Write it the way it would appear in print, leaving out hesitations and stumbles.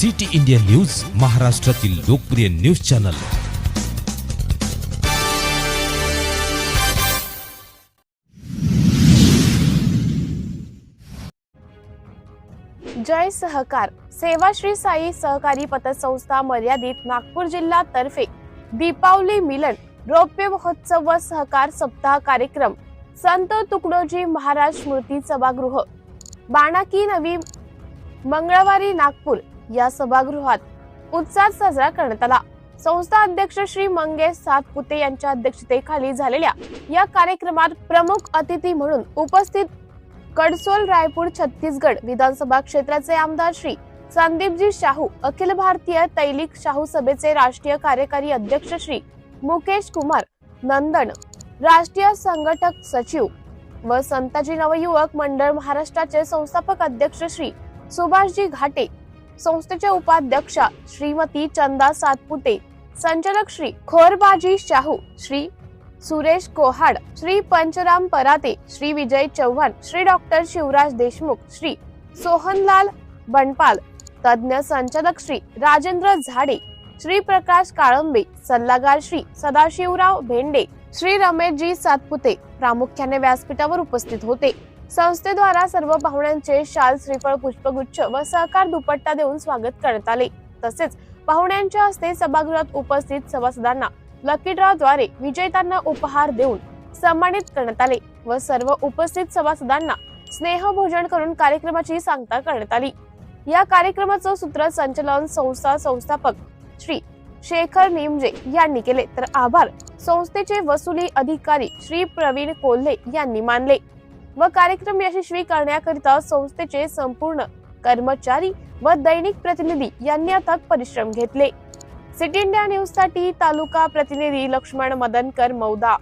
City India news, महाराष्ट्रातील लोकप्रिय news channel. जय सहकार सेवा श्री साई सहकारी पतसंस्था मर्यादित नागपूर जिल्हा तर्फे दीपावली मिलन रौप्य महोत्सव व सहकार सप्ताह कार्यक्रम संत तुकडोजी महाराज स्मृती सभागृह बाणाकी नवी मंगळवारी नागपूर या सभागृहात उत्साहात साजरा करण्यात आला। संस्था अध्यक्ष श्री मंगेश सातपुते यांच्या अध्यक्षतेखाली झालेल्या या कार्यक्रमात प्रमुख अतिथी म्हणून उपस्थित कडसोल रायपूर छत्तीसगड विधानसभा क्षेत्राचे आमदार श्री संदीपजी शाहू, अखिल भारतीय तैलिक शाहू सभेचे राष्ट्रीय कार्यकारी अध्यक्ष श्री मुकेश कुमार नंदन, राष्ट्रीय संघटक सचिव व संताजी नवयुवक मंडळ महाराष्ट्राचे संस्थापक अध्यक्ष श्री सुभाषजी घाटे, संस्थेचे उपाध्यक्षा श्रीमती चंदा सातपुते, संचालक श्री खोरबाजी शाहू, श्री सुरेश कोहाड, श्री पंचराम पराते, श्री विजय चव्हाण, श्री डॉक्टर शिवराज देशमुख, श्री सोहनलाल बनपाल, तज्ञ संचालक श्री राजेंद्र झाडे, श्री प्रकाश काळंबे, सल्लागार श्री सदाशिवराव भेंडे, श्री रमेशजी सातपुते प्रामुख्याने व्यासपीठावर उपस्थित होते। संस्थेद्वारा सर्व पाहुण्यांचे शाल, श्रीफळ, पुष्पगुच्छ व सहकार दुपट्टा देऊन स्वागत करण्यात आले। तसेच पाहुण्यांच्या हस्ते सभागृहात उपस्थित सभासदांना लकी ड्रॉ द्वारे विजेत्यांना उपहार देऊन सन्मानित करण्यात आले व सर्व उपस्थित सभासदांना स्नेहभोजन करून कार्यक्रमाची सांगता करण्यात आली। या कार्यक्रमाचं सूत्रसंचालन संस्था संस्थापक श्री शेखर निमजे यांनी केले, तर आभार संस्थेचे वसुली अधिकारी श्री प्रवीण कोल्हे यांनी मानले व कार्यक्रम यशस्वी करण्याकरिता संस्थेचे संपूर्ण कर्मचारी व दैनिक प्रतिनिधी यांनी अथक परिश्रम घेतले। सिटी इंडिया न्यूज साठी तालुका प्रतिनिधी लक्ष्मण मदनकर मौदा।